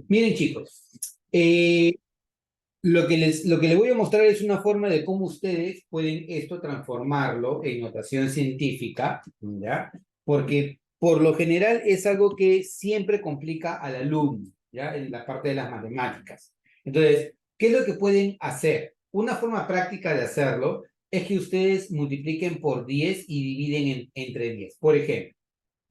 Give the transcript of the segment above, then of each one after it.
Miren, chicos, lo que les voy a mostrar es una forma de cómo ustedes pueden esto transformarlo en notación científica, ¿ya? Porque por lo general es algo que siempre complica al alumno, ¿ya? En la parte de las matemáticas. Entonces, ¿qué es lo que pueden hacer? Una forma práctica de hacerlo es que ustedes multipliquen por 10 y dividen entre 10. Por ejemplo,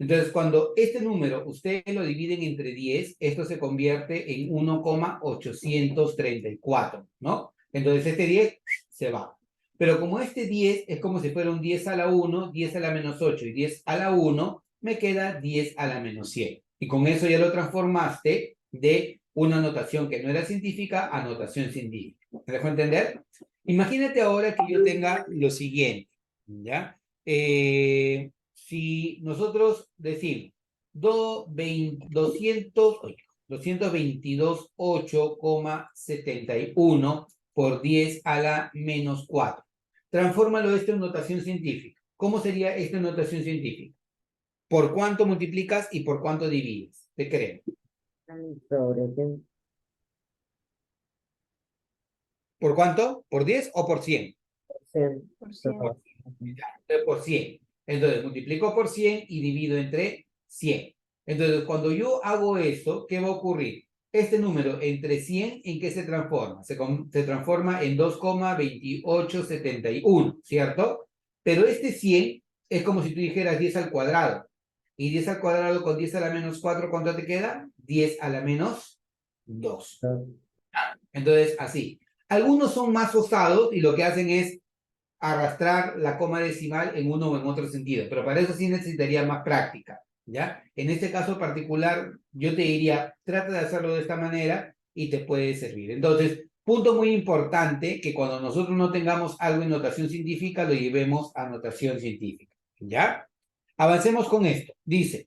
entonces, cuando este número ustedes lo dividen entre 10, esto se convierte en 1,834, ¿no? Entonces, este 10 se va. Pero como este 10 es como si fuera un 10 a la 1, 10 a la menos 8 y 10 a la 1, me queda 10 a la menos 100. Y con eso ya lo transformaste de una notación que no era científica a notación científica. ¿Me dejo entender? Imagínate ahora que yo tenga lo siguiente, ¿ya? Si nosotros decimos 222,8,71 por 10 a la menos 4. Transfórmalo esto en notación científica. ¿Cómo sería esto en notación científica? ¿Por cuánto multiplicas y por cuánto divides? Te creo. ¿Por cuánto? ¿Por 10 o por 100? Por 100. Por 100. Entonces multiplico por 100 y divido entre 100. Entonces cuando yo hago esto, ¿qué va a ocurrir? Este número entre 100, ¿en qué se transforma? Se transforma en 2,2871, ¿cierto? Pero este 100 es como si tú dijeras 10 al cuadrado. Y 10 al cuadrado con 10 a la menos 4, ¿cuánto te queda? 10 a la menos 2. Entonces, así. Algunos son más osados y lo que hacen es arrastrar la coma decimal en uno o en otro sentido, pero para eso sí necesitaría más práctica, ¿ya? En este caso particular, yo te diría, trata de hacerlo de esta manera y te puede servir. Entonces, punto muy importante, que cuando nosotros no tengamos algo en notación científica, lo llevemos a notación científica, ¿ya? Avancemos con esto. Dice,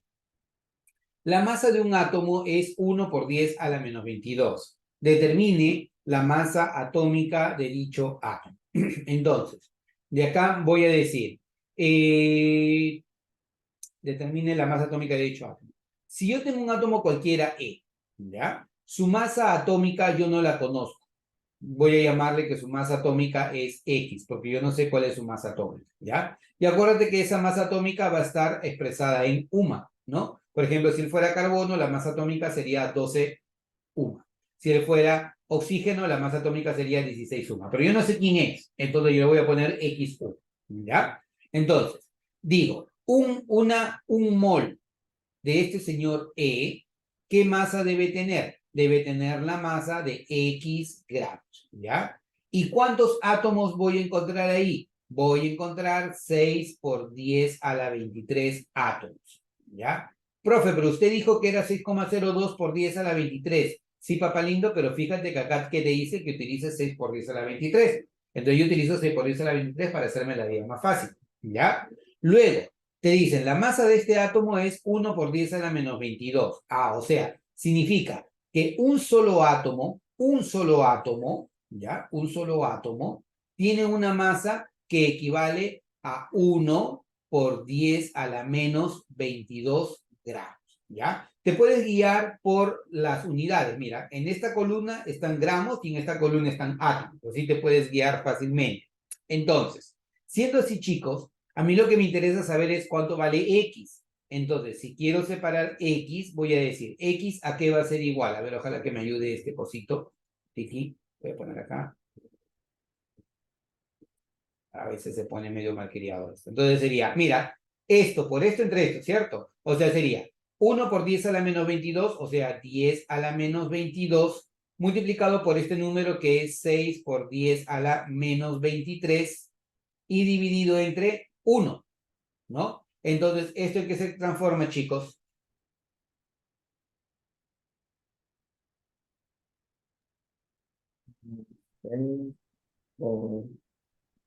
la masa de un átomo es 1 por 10 a la menos 22. Determine la masa atómica de dicho átomo. Entonces, de acá voy a decir, determine la masa atómica de dicho átomo. Si yo tengo un átomo cualquiera E, ¿ya? Su masa atómica yo no la conozco. Voy a llamarle que su masa atómica es X, porque yo no sé cuál es su masa atómica, ¿ya? Y acuérdate que esa masa atómica va a estar expresada en UMA, ¿no? Por ejemplo, si él fuera carbono, la masa atómica sería 12 UMA. Si él fuera oxígeno, la masa atómica sería 16 UMA. Pero yo no sé quién es, entonces yo le voy a poner XU, ¿ya? Entonces, digo, un mol de este señor E, ¿qué masa debe tener? Debe tener la masa de X gramos, ¿ya? ¿Y cuántos átomos voy a encontrar ahí? Voy a encontrar 6 por 10 a la 23 átomos, ¿ya? Profe, pero usted dijo que era 6,02 por 10 a la 23. Sí, papá lindo, pero fíjate que acá que te dice que utilices 6 por 10 a la 23. Entonces yo utilizo 6 por 10 a la 23 para hacerme la vida más fácil, ¿ya? Luego, te dicen, la masa de este átomo es 1 por 10 a la menos 22. Ah, o sea, significa que un solo átomo, ¿ya? Un solo átomo tiene una masa que equivale a 1 por 10 a la menos 22 gramos, ¿ya? Te puedes guiar por las unidades. Mira, en esta columna están gramos y en esta columna están átomos. Así te puedes guiar fácilmente. Entonces, siendo así, chicos, a mí lo que me interesa saber es cuánto vale X. Entonces, si quiero separar X, voy a decir, X a qué va a ser igual. A ver, ojalá que me ayude este cosito. Tiki, voy a poner acá. A veces se pone medio malcriado esto. Entonces sería, mira, esto por esto entre esto, ¿cierto? O sea, sería 1 por 10 a la menos 22, o sea, 10 a la menos 22, multiplicado por este número que es 6 por 10 a la menos 23 y dividido entre 1. ¿No? Entonces, ¿esto en qué se transforma, chicos?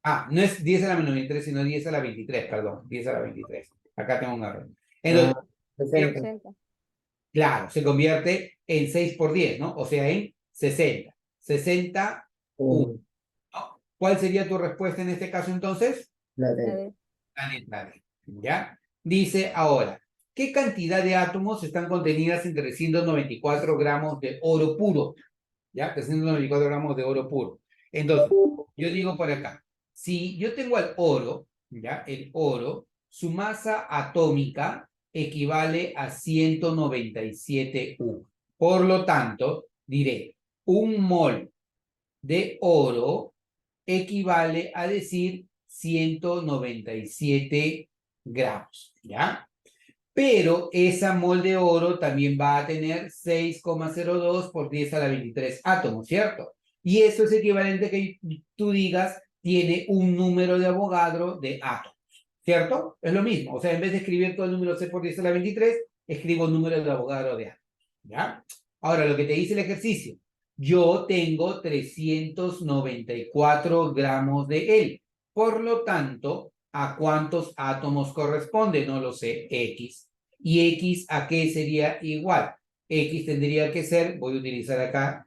Ah, no es 10 a la menos 23, sino 10 a la 23, perdón, 10 a la 23. Acá tengo un error. Entonces, 60. claro, se convierte en 6 por 10, ¿no? O sea, en 60. 61. ¿No? ¿Cuál sería tu respuesta en este caso entonces? La D. La letra D. ¿Ya? Dice ahora, ¿Qué cantidad de átomos están contenidas en 394 gramos de oro puro? ¿Ya? 394 gramos de oro puro. Entonces, yo digo por acá, si yo tengo al oro, ¿ya? El oro, su masa atómica equivale a 197 U. Por lo tanto, diré, un mol de oro equivale a decir 197 gramos, ¿ya? Pero esa mol de oro también va a tener 6,02 por 10 a la 23 átomos, ¿cierto? Y eso es equivalente a que tú digas, tiene un número de Avogadro de átomos, ¿cierto? Es lo mismo, o sea, en vez de escribir todo el número 6 por 10 a la 23, escribo el número de Avogadro de átomos, ¿ya? Ahora, lo que te dice el ejercicio, yo tengo 394 gramos de él, por lo tanto, ¿a cuántos átomos corresponde? No lo sé, X. ¿Y X a qué sería igual? X tendría que ser, voy a utilizar acá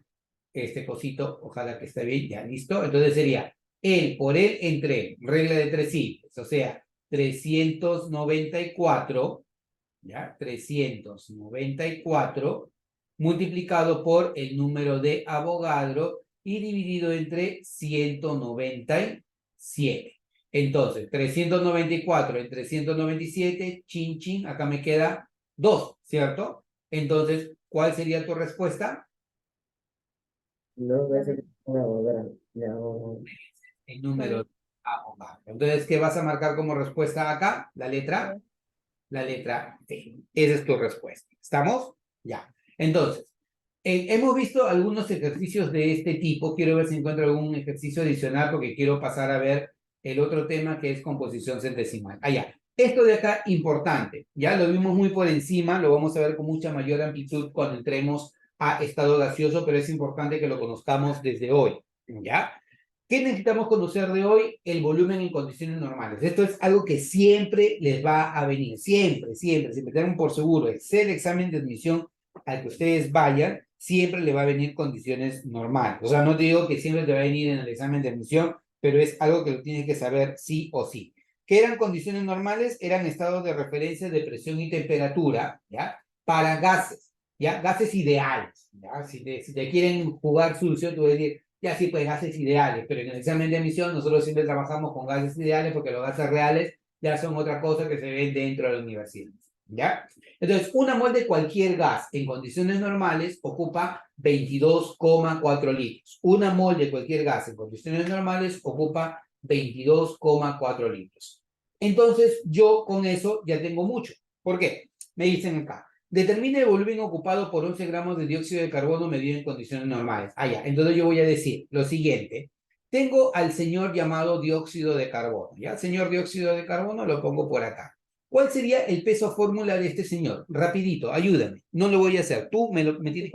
este cosito, ojalá que esté bien, ya listo. Entonces sería él por él entre él, regla de tres simples, o sea, 394, ¿ya? 394 multiplicado por el número de Avogadro y dividido entre 197. Entonces, 394 entre 197, chin, chin, acá me queda 2, ¿cierto? Entonces, ¿cuál sería tu respuesta? Dos veces una obra. Ya, El número de Avogadro. Entonces, ¿qué vas a marcar como respuesta acá? La letra D. Esa es tu respuesta. ¿Estamos? Ya. Entonces, hemos visto algunos ejercicios de este tipo. Quiero ver si encuentro algún ejercicio adicional porque quiero pasar a ver el otro tema que es composición centesimal. Ya. Esto de acá, importante. Ya lo vimos muy por encima, lo vamos a ver con mucha mayor amplitud cuando entremos a estado gaseoso, pero es importante que lo conozcamos desde hoy. ¿Ya? ¿Qué necesitamos conocer de hoy? El volumen en condiciones normales. Esto es algo que siempre les va a venir, siempre, siempre, siempre tengan por seguro, sea el examen de admisión al que ustedes vayan, siempre le va a venir condiciones normales. O sea, no te digo que siempre te va a venir en el examen de admisión, pero es algo que lo tienes que saber sí o sí. ¿Qué eran condiciones normales? Eran estados de referencia de presión y temperatura, ¿ya? Para gases, ¿ya? Gases ideales, ¿ya? Si te quieren jugar sucio, tú vas a decir, ya sí, pues gases ideales, pero en el examen de admisión nosotros siempre trabajamos con gases ideales porque los gases reales ya son otra cosa que se ven dentro de la universidad, ¿ya? Entonces, una mol de cualquier gas en condiciones normales ocupa 22,4 litros. Una mol de cualquier gas en condiciones normales ocupa 22,4 litros. Entonces, yo con eso ya tengo mucho. ¿Por qué? Me dicen acá, determine el volumen ocupado por 11 gramos de dióxido de carbono medido en condiciones normales. Ya. Entonces yo voy a decir lo siguiente. Tengo al señor llamado dióxido de carbono, ¿ya? Señor dióxido de carbono lo pongo por acá. ¿Cuál sería el peso fórmula de este señor? Rapidito, ayúdame. No lo voy a hacer. Tú me tienes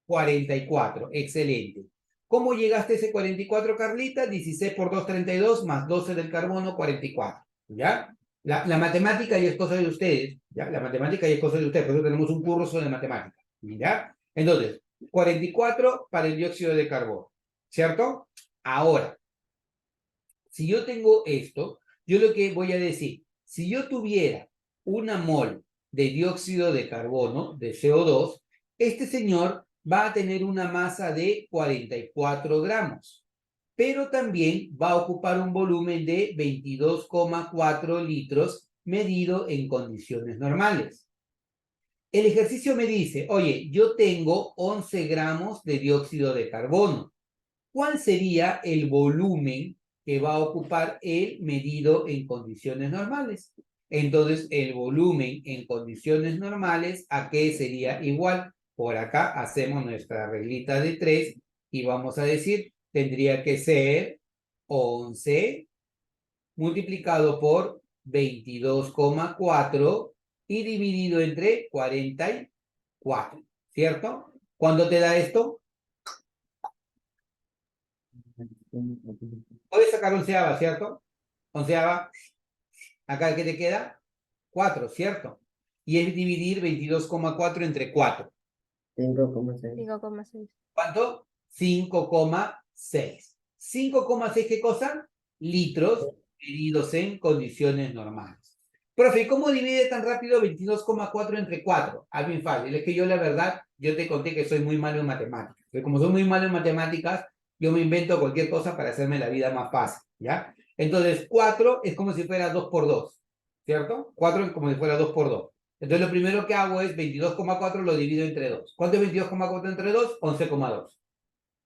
44. Excelente. ¿Cómo llegaste a ese 44, Carlita? 16 por 2, 32, más 12 del carbono, 44. ¿Ya? La matemática ya es cosa de ustedes, ¿ya? La matemática ya es cosa de ustedes, por eso tenemos un curso de matemática, ¿ya? Entonces, 44 para el dióxido de carbono, ¿cierto? Ahora, si yo tengo esto, yo lo que voy a decir, si yo tuviera una mol de dióxido de carbono, de CO2, este señor va a tener una masa de 44 gramos, pero también va a ocupar un volumen de 22,4 litros medido en condiciones normales. El ejercicio me dice, oye, yo tengo 11 gramos de dióxido de carbono. ¿Cuál sería el volumen que va a ocupar el medido en condiciones normales? Entonces, el volumen en condiciones normales, ¿a qué sería igual? Por acá hacemos nuestra reglita de 3 y vamos a decir, tendría que ser 11 multiplicado por 22,4 y dividido entre 44, ¿cierto? ¿Cuándo te da esto? Puedes sacar onceava, ¿cierto? Onceava, acá ¿qué te queda? 4, ¿cierto? Y es dividir 22,4 entre 4. 5,6. 5,6. ¿Cuánto? 5,6. 5,6, ¿qué cosa? Litros medidos en condiciones normales. Profe, ¿y cómo divide tan rápido 22,4 entre 4? Ah, bien fácil. Es que yo la verdad, yo te conté que soy muy malo en matemáticas. Entonces, como soy muy malo en matemáticas, yo me invento cualquier cosa para hacerme la vida más fácil, ¿ya? Entonces, 4 es como si fuera 2 por 2, ¿cierto? 4 es como si fuera 2 por 2. Entonces, lo primero que hago es 22,4 lo divido entre 2. ¿Cuánto es 22,4 entre 2? 11,2.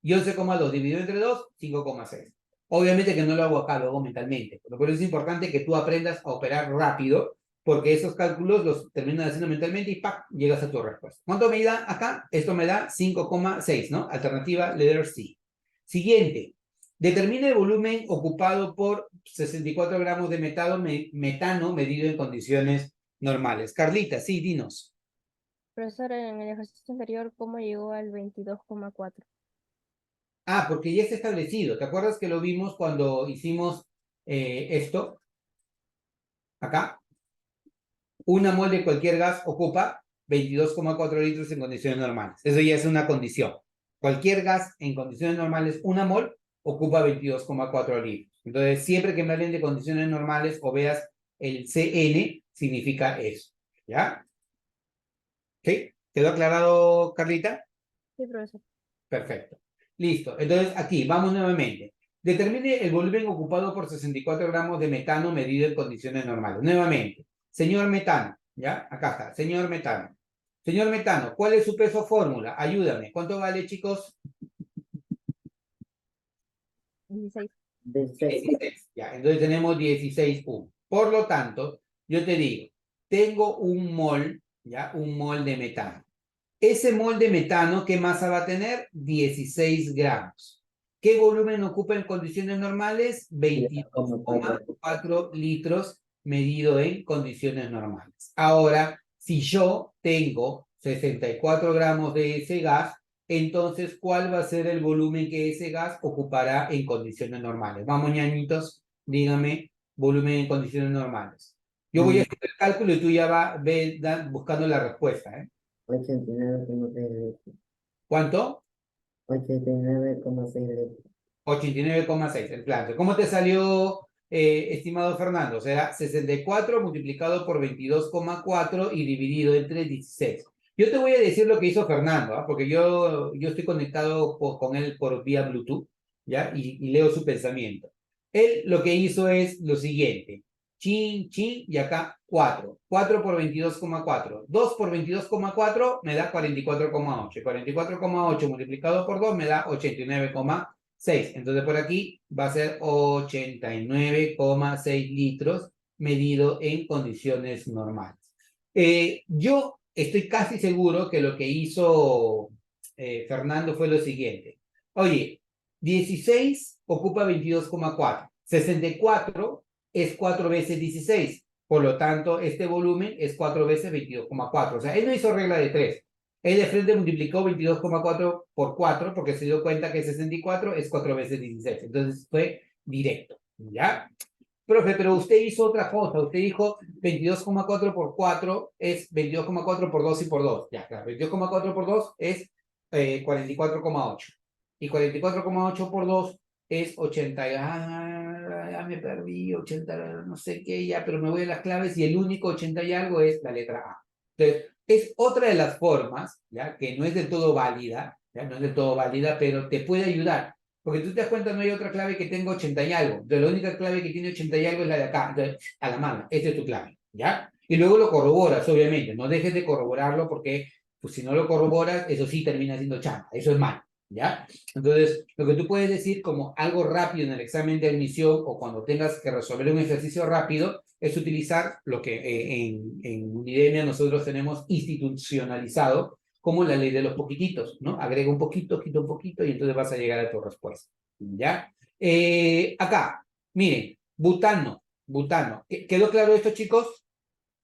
Y 11,2 dividido entre 2, 5,6. Obviamente que no lo hago acá, lo hago mentalmente. Por eso es importante que tú aprendas a operar rápido, porque esos cálculos los terminas haciendo mentalmente y ¡pac! Llegas a tu respuesta. ¿Cuánto me da acá? Esto me da 5,6, ¿no? Alternativa letter C. Siguiente. Determina el volumen ocupado por 64 gramos de metano medido en condiciones normales. Carlita, sí, dinos. Profesor, en el ejercicio anterior, ¿cómo llegó al 22,4? Ah, porque ya está establecido. ¿Te acuerdas que lo vimos cuando hicimos esto? Acá. Una mol de cualquier gas ocupa 22,4 litros en condiciones normales. Eso ya es una condición. Cualquier gas en condiciones normales, una mol, ocupa 22,4 litros. Entonces, siempre que me hablen de condiciones normales o veas el CN, significa eso. ¿Ya? ¿Sí? ¿Quedó aclarado, Carlita? Sí, profesor. Perfecto. Listo. Entonces, aquí, vamos nuevamente. Determine el volumen ocupado por 64 gramos de metano medido en condiciones normales. Nuevamente, señor metano, ¿ya? Acá está, señor metano. Señor metano, ¿cuál es su peso fórmula? Ayúdame. ¿Cuánto vale, chicos? 16. De 6. 16. Ya, entonces tenemos 16,1. Por lo tanto, yo te digo, tengo un mol, ¿ya? Un mol de metano. Ese mol de metano, ¿qué masa va a tener? 16 gramos. ¿Qué volumen ocupa en condiciones normales? 22,4 litros medido en condiciones normales. Ahora, si yo tengo 64 gramos de ese gas, entonces, ¿cuál va a ser el volumen que ese gas ocupará en condiciones normales? Vamos, ñañitos, dígame, volumen en condiciones normales. Yo voy a hacer el cálculo y tú ya vas buscando la respuesta, ¿eh? 89,6 litros. ¿Cuánto? 89,6 litros. 89,6, el plante. ¿Cómo te salió, estimado Fernando? O sea, 64 multiplicado por 22,4 y dividido entre 16. Yo te voy a decir lo que hizo Fernando, ¿ah? Porque yo estoy conectado con él por vía Bluetooth, ¿ya? Y leo su pensamiento. Él lo que hizo es lo siguiente. Chin, chin, y acá 4. 4 por 22,4. 2 por 22,4 me da 44,8. 44,8 multiplicado por 2 me da 89,6. Entonces por aquí va a ser 89,6 litros medido en condiciones normales. Yo estoy casi seguro que lo que hizo Fernando fue lo siguiente. Oye, 16 ocupa 22,4. 64 es 4 veces 16. Por lo tanto, este volumen es 4 veces 22,4. O sea, él no hizo regla de 3. Él de frente multiplicó 22,4 por 4 porque se dio cuenta que 64 es 4 veces 16. Entonces fue directo. ¿Ya? Profe, pero usted hizo otra cosa. Usted dijo 22,4 por 4 es 22,4 por 2 y por 2. Ya, claro. 22,4 por 2 es 44,8. Y 44,8 por 2 es 80. Ya me perdí, 80, no sé qué, ya, pero me voy a las claves y el único 80 y algo es la letra A. Entonces, es otra de las formas, ya, que no es del todo válida, ya, no es del todo válida, pero te puede ayudar. Porque tú te das cuenta, no hay otra clave que tenga 80 y algo. Entonces, la única clave que tiene 80 y algo es la de acá. Entonces, a la mano, esa es tu clave, ¿ya? Y luego lo corroboras, obviamente. No dejes de corroborarlo porque, pues, si no lo corroboras, eso sí termina siendo chamba. Eso es malo, ¿ya? Entonces, lo que tú puedes decir como algo rápido en el examen de admisión o cuando tengas que resolver un ejercicio rápido es utilizar lo que en Unidemia nosotros tenemos institucionalizado como la ley de los poquititos, ¿no? Agrega un poquito, quita un poquito y entonces vas a llegar a tu respuesta, ¿ya? Acá, miren, butano, butano. ¿Quedó claro esto, chicos?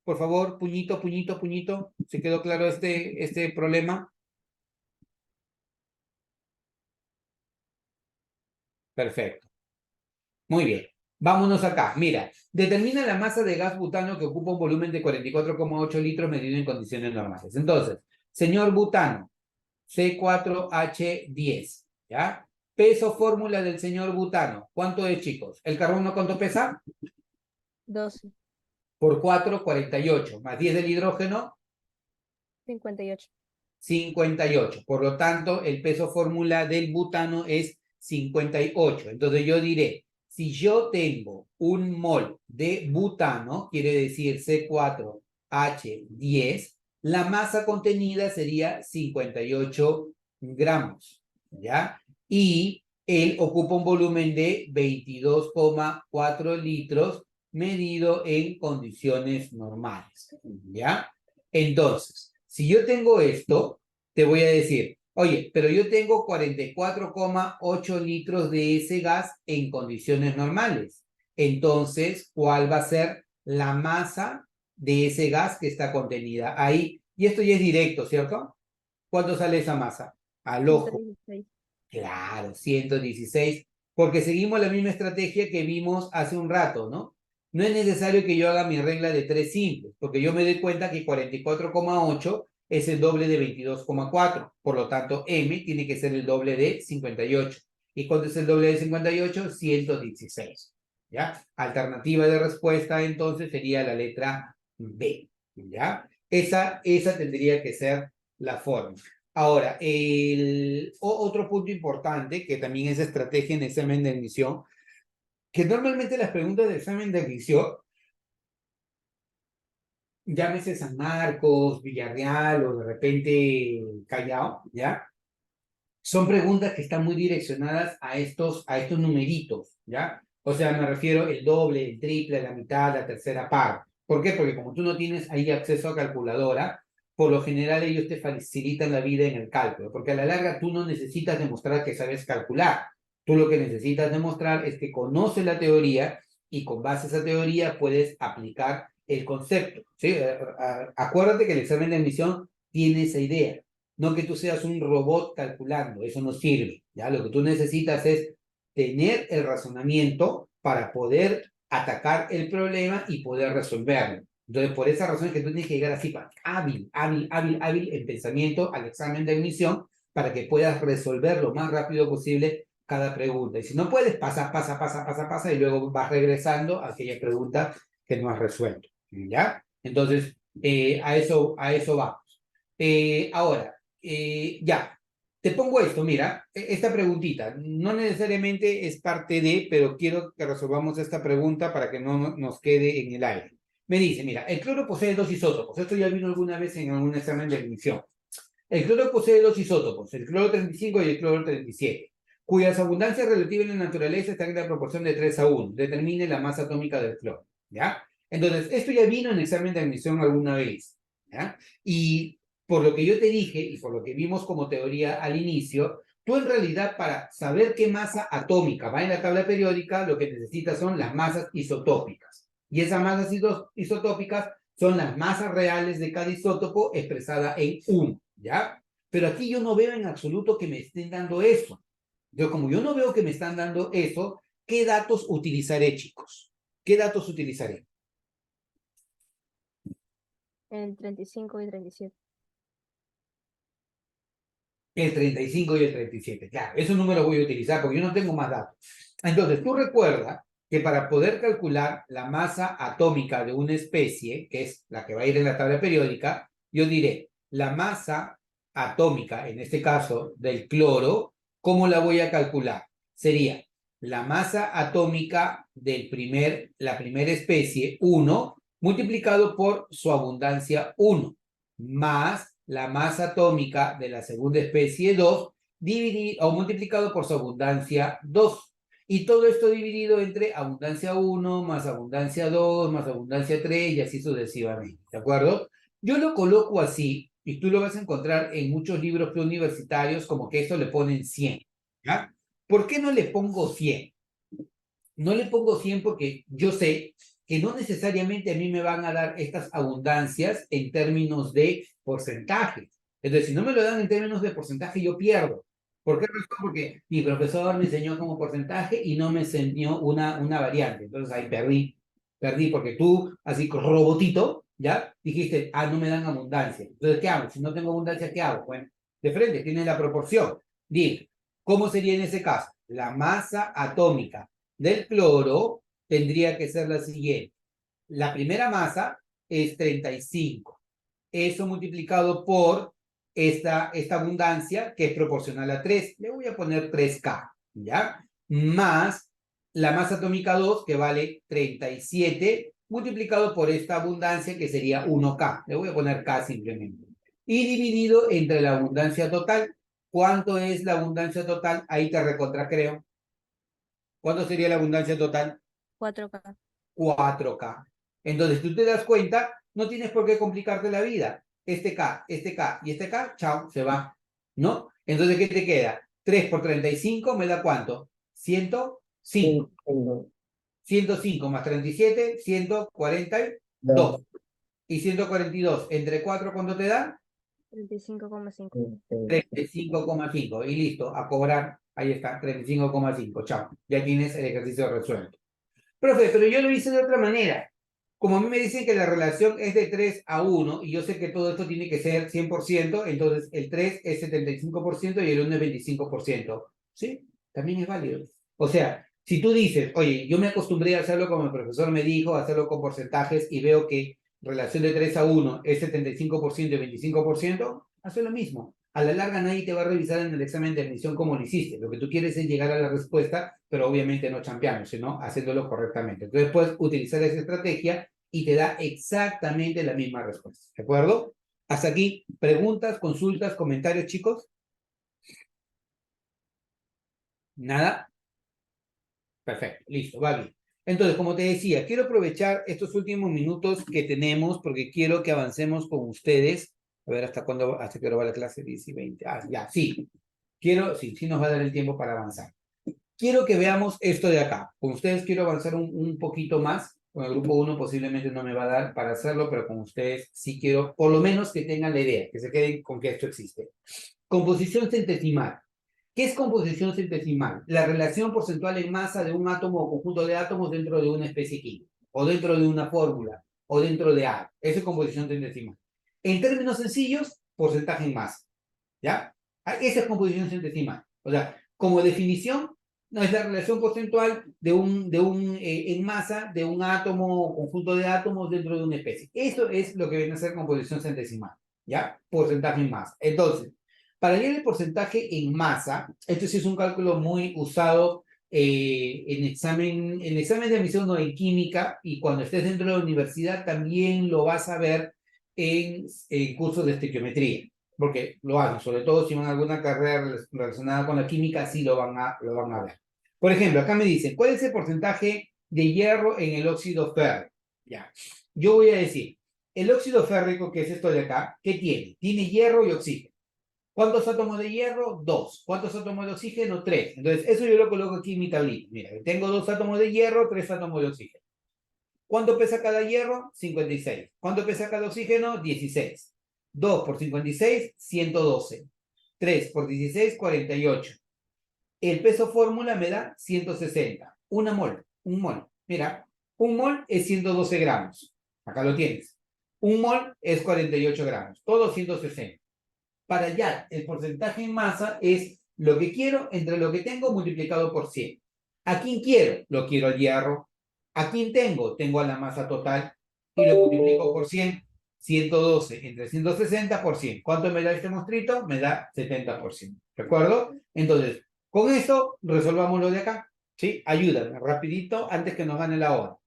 Por favor, puñito, puñito, puñito. ¿Se quedó claro este problema? Perfecto. Muy bien. Vámonos acá. Mira, determina la masa de gas butano que ocupa un volumen de 44,8 litros medido en condiciones normales. Entonces, señor butano, C4H10, ¿ya? Peso fórmula del señor butano. ¿Cuánto es, chicos? ¿El carbono cuánto pesa? 12. por 4, 48, más 10 del hidrógeno, 58. 58. Por lo tanto, el peso fórmula del butano es 58. Entonces yo diré, si yo tengo un mol de butano, quiere decir C4H10, la masa contenida sería 58 gramos, ¿ya? Y él ocupa un volumen de 22,4 litros medido en condiciones normales, ¿ya? Entonces, si yo tengo esto, te voy a decir, oye, pero yo tengo 44,8 litros de ese gas en condiciones normales. Entonces, ¿cuál va a ser la masa de ese gas que está contenida ahí? Y esto ya es directo, ¿cierto? ¿Cuánto sale esa masa? Al ojo. 116. Claro, 116, porque seguimos la misma estrategia que vimos hace un rato, ¿no? No es necesario que yo haga mi regla de 3 simples, porque yo me doy cuenta que 44,8 es el doble de 22,4, por lo tanto, M tiene que ser el doble de 58. ¿Y cuánto es el doble de 58? 116, ¿ya? Alternativa de respuesta, entonces, sería la letra B, ¿ya? Esa tendría que ser la forma. Ahora, otro punto importante, que también es estrategia en examen de admisión, que normalmente las preguntas de examen de admisión, llámese San Marcos, Villarreal o de repente Callao, ¿ya? Son preguntas que están muy direccionadas a estos numeritos, ¿ya? O sea, me refiero el doble, el triple, la mitad, la tercera parte. ¿Por qué? Porque como tú no tienes ahí acceso a calculadora, por lo general ellos te facilitan la vida en el cálculo, porque a la larga tú no necesitas demostrar que sabes calcular. Tú lo que necesitas demostrar es que conoces la teoría y con base a esa teoría puedes aplicar el concepto, ¿sí? Acuérdate que el examen de admisión tiene esa idea. No que tú seas un robot calculando, eso no sirve, ¿ya? Lo que tú necesitas es tener el razonamiento para poder atacar el problema y poder resolverlo. Entonces, por esa razón es que tú tienes que llegar así, hábil en pensamiento al examen de admisión para que puedas resolver lo más rápido posible cada pregunta. Y si no puedes, pasa, y luego vas regresando a aquella pregunta que no has resuelto, ¿ya? Entonces, a eso vamos. Ahora, ya, te pongo esto, mira, esta preguntita, no necesariamente es parte de, pero quiero que resolvamos esta pregunta para que no nos quede en el aire. Me dice, mira, el cloro posee dos isótopos, esto ya vino alguna vez en algún examen de admisión. El cloro posee dos isótopos, el cloro 35 y el cloro 37, cuyas abundancias relativas en la naturaleza están en la proporción de 3 a 1. Determine la masa atómica del cloro, ¿ya? Entonces, esto ya vino en examen de admisión alguna vez, ¿ya? Y por lo que yo te dije y por lo que vimos como teoría al inicio, tú en realidad para saber qué masa atómica va en la tabla periódica, lo que necesitas son las masas isotópicas. Y esas masas isotópicas son las masas reales de cada isótopo expresada en 1, ¿ya? Pero aquí yo no veo en absoluto que me estén dando eso. Yo, como yo no veo que me están dando eso, ¿qué datos utilizaré, chicos? ¿Qué datos utilizaré? El 35 y 37. El 35 y el 37. Claro, esos números voy a utilizar porque yo no tengo más datos. Entonces, tú recuerda que para poder calcular la masa atómica de una especie, que es la que va a ir en la tabla periódica, yo diré la masa atómica, en este caso del cloro, ¿cómo la voy a calcular? Sería la masa atómica la primera especie, 1, multiplicado por su abundancia, 1, más la masa atómica de la segunda especie, 2, dividido o multiplicado por su abundancia, 2. Y todo esto dividido entre abundancia 1 más abundancia 2 más abundancia 3 y así sucesivamente, ¿de acuerdo? Yo lo coloco así y tú lo vas a encontrar en muchos libros preuniversitarios como que esto le ponen 100, ¿ya? ¿Por qué no le pongo 100? No le pongo 100 porque yo sé que no necesariamente a mí me van a dar estas abundancias en términos de porcentaje. Entonces, si no me lo dan en términos de porcentaje, yo pierdo. ¿Por qué razón? Porque mi profesor me enseñó como porcentaje y no me enseñó una variante. Entonces ahí perdí porque tú, así robotito, ¿ya? Dijiste, no me dan abundancia. Entonces, ¿qué hago? Si no tengo abundancia, ¿qué hago? Bueno, de frente, tienes la proporción. Dime, ¿cómo sería en ese caso? La masa atómica del cloro tendría que ser la siguiente. La primera masa es 35. Eso multiplicado por esta abundancia que es proporcional a 3. Le voy a poner 3K, ¿ya? Más la masa atómica 2 que vale 37 multiplicado por esta abundancia que sería 1K. Le voy a poner K simplemente. Y dividido entre la abundancia total. ¿Cuánto es la abundancia total? Ahí te recontra creo. ¿Cuánto sería la abundancia total? 4K. 4K. Entonces, tú te das cuenta, no tienes por qué complicarte la vida. Este K y este K, chao, se va. ¿No? Entonces, ¿qué te queda? 3 por 35 me da ¿cuánto? 105. Tengo 105 más 37, 142. dos. Y 142 entre 4, ¿cuánto te da? 35,5. 35,5. Y listo, a cobrar. Ahí está, 35,5. Chao. Ya tienes el ejercicio resuelto. Profe, pero yo lo hice de otra manera. Como a mí me dicen que la relación es de 3 a 1, y yo sé que todo esto tiene que ser 100%, entonces el 3 es 75% y el 1 es 25%. ¿Sí? También es válido. O sea, si tú dices, oye, yo me acostumbré a hacerlo como el profesor me dijo, a hacerlo con porcentajes, y veo que relación de 3 a 1 es 75% y 25%, haz lo mismo. A la larga nadie te va a revisar en el examen de admisión como lo hiciste. Lo que tú quieres es llegar a la respuesta, pero obviamente no champeando, sino haciéndolo correctamente. Entonces puedes utilizar esa estrategia y te da exactamente la misma respuesta. ¿De acuerdo? Hasta aquí, preguntas, consultas, comentarios, chicos. ¿Nada? Perfecto, listo, va bien. Entonces, como te decía, quiero aprovechar estos últimos minutos que tenemos porque quiero que avancemos con ustedes. A ver, ¿hasta cuándo, hasta qué hora va la clase? 10 y 20. Ah, ya, sí. Sí nos va a dar el tiempo para avanzar. Quiero que veamos esto de acá. Con ustedes quiero avanzar un poquito más. Con el grupo 1 posiblemente no me va a dar para hacerlo, pero con ustedes sí quiero, por lo menos que tengan la idea, que se queden con que esto existe. Composición centesimal. ¿Qué es composición centesimal? La relación porcentual en masa de un átomo o conjunto de átomos dentro de una especie química, o dentro de una fórmula, o dentro de algo. Eso es composición centesimal. En términos sencillos, porcentaje en masa. ¿Ya? Esa es composición centesimal. O sea, como definición, no es la relación porcentual en masa de un átomo o conjunto de átomos dentro de una especie. Eso es lo que viene a ser composición centesimal. ¿Ya? Porcentaje en masa. Entonces, para hallar el porcentaje en masa, esto sí es un cálculo muy usado en examen de admisión o en química, y cuando estés dentro de la universidad también lo vas a ver en cursos de estequiometría, porque lo hacen, sobre todo si van a alguna carrera relacionada con la química, sí lo van a ver. Por ejemplo, acá me dicen, ¿cuál es el porcentaje de hierro en el óxido férrico? Ya, yo voy a decir, el óxido férrico, que es esto de acá, ¿qué tiene? Tiene hierro y oxígeno. ¿Cuántos átomos de hierro? 2. ¿Cuántos átomos de oxígeno? 3. Entonces, eso yo lo coloco aquí en mi tablita. Mira, tengo 2 átomos de hierro, 3 átomos de oxígeno. ¿Cuánto pesa cada hierro? 56. ¿Cuánto pesa cada oxígeno? 16. 2 por 56, 112. 3 por 16, 48. El peso fórmula me da 160. Un mol. Mira, un mol es 112 gramos. Acá lo tienes. Un mol es 48 gramos. Todo 160. Para hallar el porcentaje en masa es lo que quiero entre lo que tengo multiplicado por 100. ¿A quién quiero? Lo quiero al hierro. ¿A quién tengo? Tengo a la masa total y lo multiplico por 100. 112 entre 160 por 100. ¿Cuánto me da este monstruito? Me da 70%. ¿De acuerdo? Entonces, con esto resolvamos lo de acá. ¿Sí? Ayúdame rapidito antes que nos gane la hora.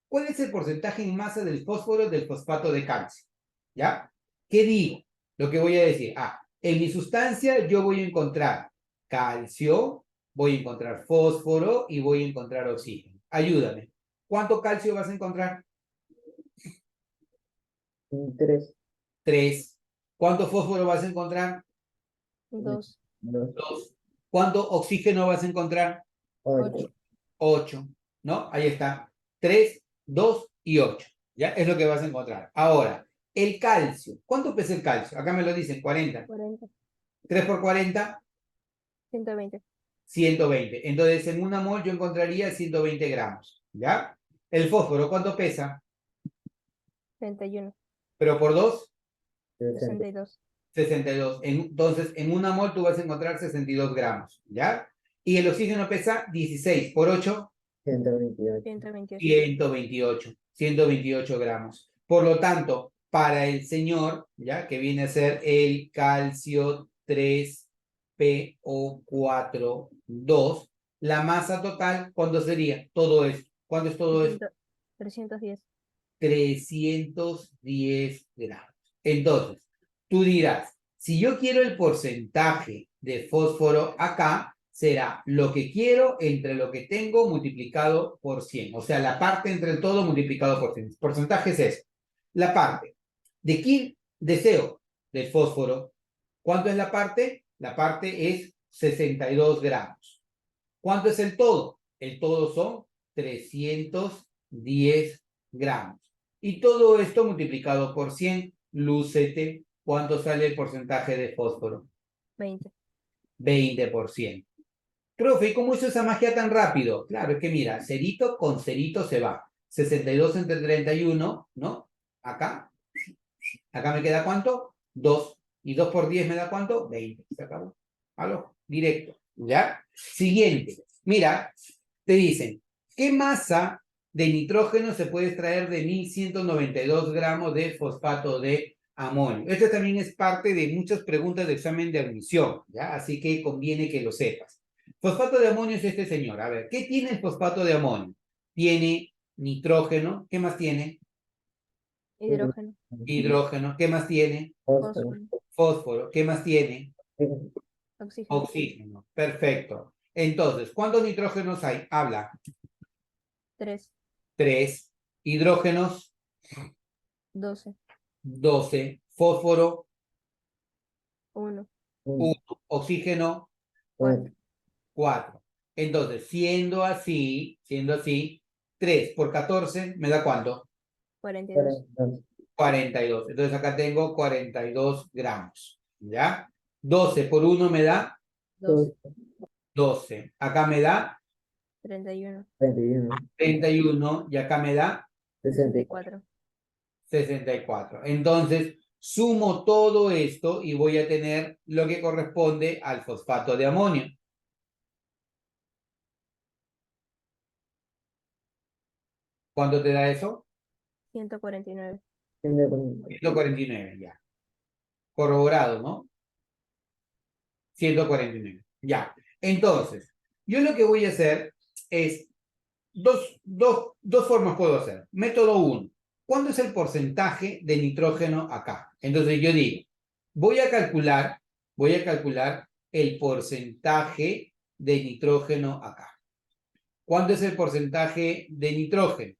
¿Cuál es el porcentaje en masa del fósforo del fosfato de calcio? ¿Ya? ¿Qué digo? Lo que voy a decir. En mi sustancia yo voy a encontrar calcio, voy a encontrar fósforo y voy a encontrar oxígeno. Ayúdame. ¿Cuánto calcio vas a encontrar? 3, 3. ¿Cuánto fósforo vas a encontrar? 2. 2, 2. ¿Cuánto oxígeno vas a encontrar? 8, 8. ¿No? Ahí está. 3, 2 y 8. ¿Ya? Es lo que vas a encontrar. Ahora, el calcio. ¿Cuánto pesa el calcio? Acá me lo dicen, 40. 40. 3 por 40, 120. 120. Entonces, en una mol yo encontraría 120 gramos. ¿Ya? El fósforo, ¿cuánto pesa? 31. Pero por 2, 62. 62. Entonces, en una mol tú vas a encontrar 62 gramos. ¿Ya? Y el oxígeno pesa 16 por 8, 128, 128. 128. 128 gramos. Por lo tanto, para el señor, ¿ya? Que viene a ser el calcio 3PO4 2, la masa total, ¿cuánto sería? Todo esto. ¿Cuánto es todo esto? 310. 310 gramos. Entonces, tú dirás, si yo quiero el porcentaje de fósforo acá, será lo que quiero entre lo que tengo multiplicado por 100. O sea, la parte entre el todo multiplicado por 100. El porcentaje es eso. La parte de qué deseo del fósforo. ¿Cuánto es la parte? La parte es 62 gramos. ¿Cuánto es el todo? El todo son 310 gramos. Y todo esto multiplicado por 100, lúcete, ¿cuánto sale el porcentaje de fósforo? 20. 20%. Profe, ¿y cómo hizo esa magia tan rápido? Claro, es que mira, cerito con cerito se va. 62 entre 31, ¿no? Acá me queda ¿cuánto? 2. Y 2 por 10 me da ¿cuánto? 20. Se acabó. ¿Aló? Directo. ¿Ya? Siguiente. Mira, te dicen, ¿qué masa de nitrógeno se puede extraer de 1192 gramos de fosfato de amonio? Esto también es parte de muchas preguntas de examen de admisión, ¿ya? Así que conviene que lo sepas. Fosfato de amonio es este señor. A ver, ¿qué tiene el fosfato de amonio? Tiene nitrógeno. ¿Qué más tiene? Hidrógeno. Hidrógeno. ¿Qué más tiene? Fósforo. Fósforo. ¿Qué más tiene? Oxígeno. Oxígeno. Perfecto. Entonces, ¿cuántos nitrógenos hay? Habla. 3. 3. Hidrógenos. 12. 12. Fósforo. 1. 1. Oxígeno. 4. 4. Entonces, siendo así, 3 por 14, ¿me da cuánto? 42. 42. Entonces acá tengo 42 gramos. ¿Ya? 12 por 1 me da 12. 12. Acá me da 31. 31 y acá me da 64. 64. Entonces, sumo todo esto y voy a tener lo que corresponde al fosfato de amonio. ¿Cuánto te da eso? 149. 149, ya. Corroborado, ¿no? 149. Ya. Entonces, yo lo que voy a hacer es dos formas puedo hacer. Método 1. ¿Cuánto es el porcentaje de nitrógeno acá? Entonces yo digo, voy a calcular el porcentaje de nitrógeno acá. ¿Cuánto es el porcentaje de nitrógeno?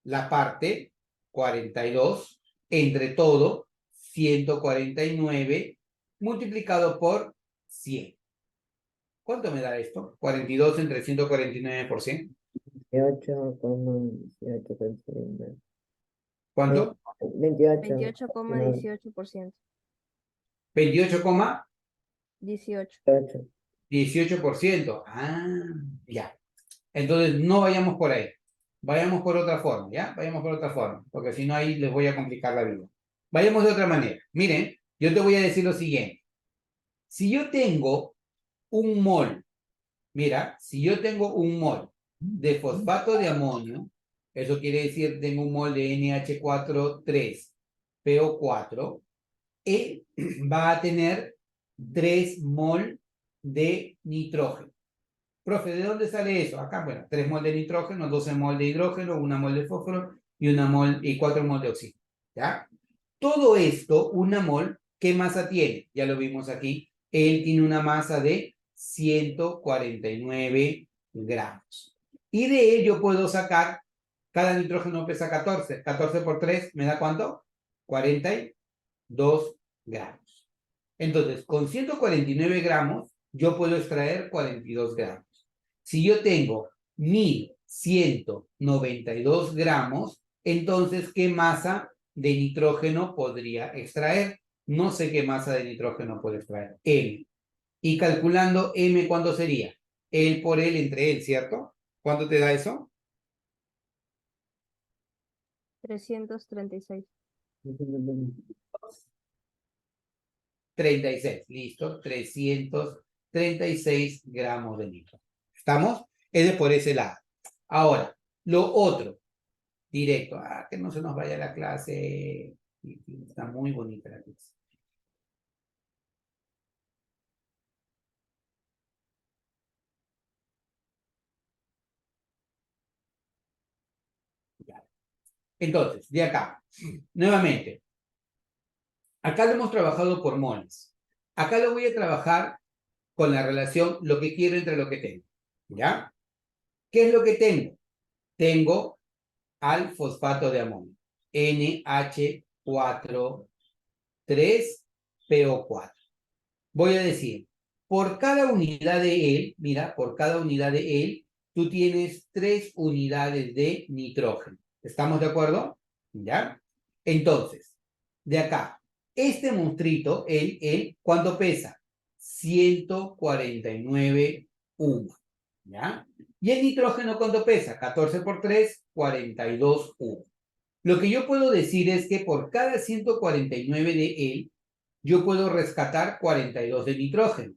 La parte 42 entre todo 149 multiplicado por 100. ¿Cuánto me da esto? 42 entre 149%. 28,18%. ¿Cuánto? 28,18%. 18. 28,18%. Ah, ya. Entonces no vayamos por ahí. Vayamos por otra forma, ¿ya? Vayamos por otra forma, porque si no ahí les voy a complicar la vida. Vayamos de otra manera. Miren, yo te voy a decir lo siguiente. Si yo tengo un mol, mira, si yo tengo un mol de fosfato de amonio, eso quiere decir tengo un mol de NH4 3PO4, él va a tener 3 mol de nitrógeno. Profe, ¿de dónde sale eso? Acá, bueno, 3 mol de nitrógeno, 12 mol de hidrógeno, 1 mol de fósforo y 4 mol de oxígeno. ¿Ya? Todo esto, una mol, ¿qué masa tiene? Ya lo vimos aquí. Él tiene una masa de 149 gramos. Y de ello puedo sacar, cada nitrógeno pesa 14. 14 por 3, ¿me da cuánto? 42 gramos. Entonces, con 149 gramos, yo puedo extraer 42 gramos. Si yo tengo 1192 gramos, entonces, ¿qué masa de nitrógeno podría extraer? No sé qué masa de nitrógeno puedo extraer. M. Y calculando M, ¿cuánto sería? El por el entre él, ¿cierto? ¿Cuánto te da eso? 336. 36. Listo. 336 gramos de nitrógeno. ¿Estamos? Es de por ese lado. Ahora, lo otro. Directo. Ah, que no se nos vaya la clase. Está muy bonita la clase. Ya. Entonces, de acá, nuevamente, acá lo hemos trabajado por moles. Acá lo voy a trabajar con la relación lo que quiero entre lo que tengo. ¿Ya? ¿Qué es lo que tengo? Tengo al fosfato de amonio. NH4, 3PO4. Voy a decir, por cada unidad de él, mira, por cada unidad de él, tú tienes 3 unidades de nitrógeno. ¿Estamos de acuerdo? ¿Ya? Entonces, de acá, este monstruito, ¿cuánto pesa? 149 U. ¿Ya? ¿Y el nitrógeno cuánto pesa? 14 por 3, 42 U. Lo que yo puedo decir es que por cada 149 de él, yo puedo rescatar 42 de nitrógeno.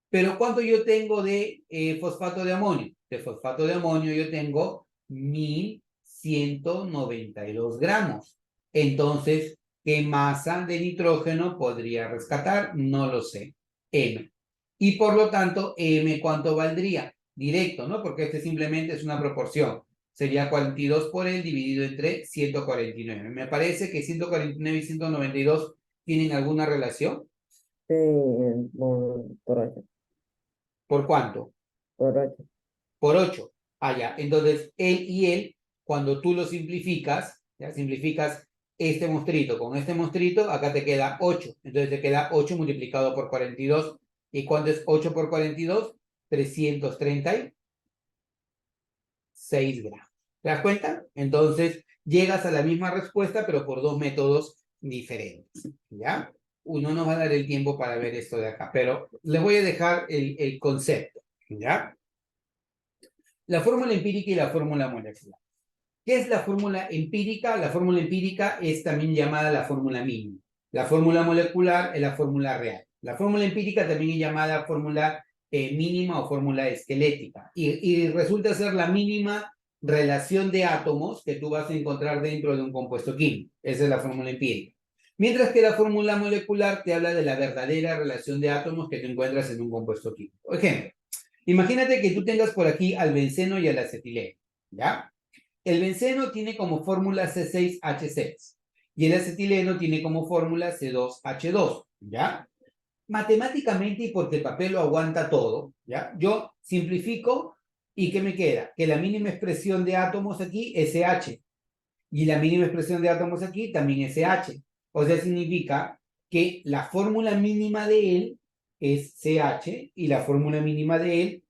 Pero ¿cuánto yo tengo de fosfato de amonio? De fosfato de amonio yo tengo 1192 gramos. Entonces, ¿qué masa de nitrógeno podría rescatar? No lo sé. M. Y por lo tanto, M, ¿cuánto valdría? Directo, ¿no? Porque este simplemente es una proporción. Sería 42 por él dividido entre 149. Me parece que 149 y 192 tienen alguna relación. Sí, por 8. ¿Por cuánto? Por 8. Por 8. Ah, ya. Entonces, él y él, cuando tú lo simplificas, ya simplificas este monstruito con este monstruito, acá te queda 8. Entonces te queda 8 multiplicado por 42. ¿Y cuánto es 8 por 42? 336 gramos. ¿Te das cuenta? Entonces, llegas a la misma respuesta, pero por dos métodos diferentes. ¿Ya? No nos va a dar el tiempo para ver esto de acá, pero les voy a dejar el concepto. ¿Ya? La fórmula empírica y la fórmula molecular. ¿Qué es la fórmula empírica? La fórmula empírica es también llamada la fórmula mínima. La fórmula molecular es la fórmula real. La fórmula empírica también es llamada fórmula mínima o fórmula esquelética. Y resulta ser la mínima relación de átomos que tú vas a encontrar dentro de un compuesto químico. Esa es la fórmula empírica. Mientras que la fórmula molecular te habla de la verdadera relación de átomos que te encuentras en un compuesto químico. Por ejemplo, imagínate que tú tengas por aquí al benceno y al acetileno, ¿ya? El benceno tiene como fórmula C6H6 y el acetileno tiene como fórmula C2H2, ¿ya? Matemáticamente y porque el papel lo aguanta todo, ¿ya? Yo simplifico y ¿qué me queda? Que la mínima expresión de átomos aquí es CH y la mínima expresión de átomos aquí también es CH. O sea, significa que la fórmula mínima de él es CH y la fórmula mínima de él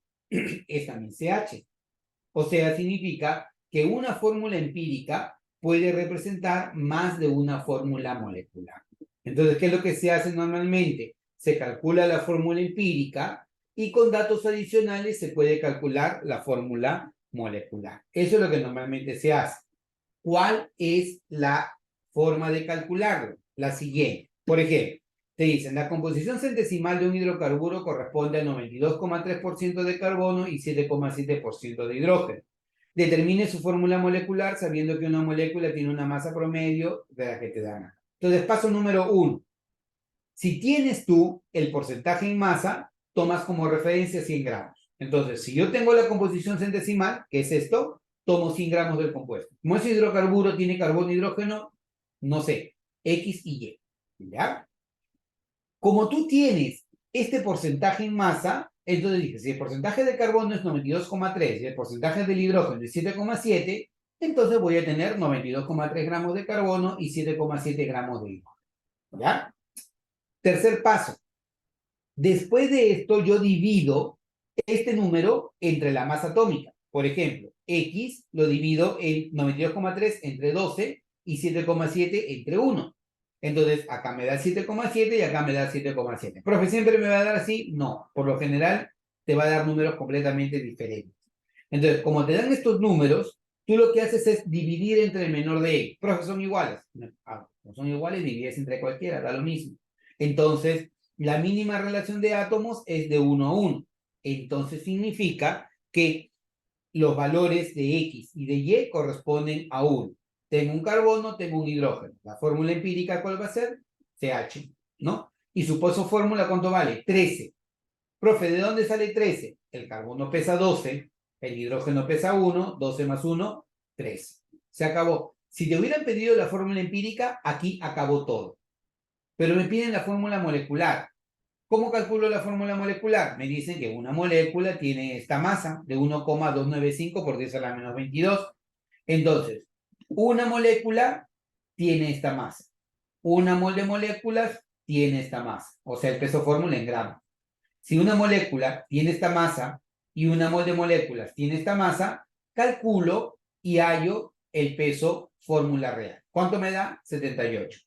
es también CH. O sea, significa que una fórmula empírica puede representar más de una fórmula molecular. Entonces, ¿qué es lo que se hace normalmente? Se calcula la fórmula empírica y con datos adicionales se puede calcular la fórmula molecular. Eso es lo que normalmente se hace. ¿Cuál es la forma de calcularlo? La siguiente. Por ejemplo, te dicen, la composición centesimal de un hidrocarburo corresponde al 92,3% de carbono y 7,7% de hidrógeno. Determine su fórmula molecular sabiendo que una molécula tiene una masa promedio de la que te dan. Entonces, paso número 1. Si tienes tú el porcentaje en masa, tomas como referencia 100 gramos. Entonces, si yo tengo la composición centesimal, que es esto, tomo 100 gramos del compuesto. Como ese hidrocarburo tiene carbono e hidrógeno, no sé, X y Y. ¿Ya? Como tú tienes este porcentaje en masa, entonces dije, si el porcentaje de carbono es 92,3 y el porcentaje del hidrógeno es 7,7, entonces voy a tener 92,3 gramos de carbono y 7,7 gramos de hidrógeno. ¿Ya? Tercer paso. Después de esto, yo divido este número entre la masa atómica. Por ejemplo, X lo divido en 92,3 entre 12 y 7,7 entre 1. Entonces, acá me da 7,7 y acá me da 7,7. ¿Profe, siempre me va a dar así? No, por lo general te va a dar números completamente diferentes. Entonces, como te dan estos números, tú lo que haces es dividir entre el menor de ellos. Profe, son iguales. No son iguales, divides entre cualquiera, da lo mismo. Entonces, la mínima relación de átomos es de 1 a 1. Entonces significa que los valores de X y de Y corresponden a 1. tengo un carbono, tengo un hidrógeno. La fórmula empírica, ¿cuál va a ser? CH, ¿no? Y su fórmula, ¿cuánto vale? 13. Profe, ¿de dónde sale 13? El carbono pesa 12, el hidrógeno pesa 1, 12 más 1, 13. Se acabó. Si te hubieran pedido la fórmula empírica, aquí acabó todo. Pero me piden la fórmula molecular. ¿Cómo calculo la fórmula molecular? Me dicen que una molécula tiene esta masa de 1,295 por 10 a la menos 22. Entonces, una molécula tiene esta masa. Una mol de moléculas tiene esta masa. O sea, el peso fórmula en gramos. Si una molécula tiene esta masa y una mol de moléculas tiene esta masa, calculo y hallo el peso fórmula real. ¿Cuánto me da? 78.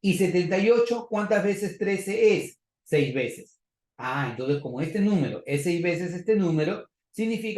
¿Y 78 cuántas veces 13 es? 6 veces. Ah, entonces como este número es 6 veces este número, significa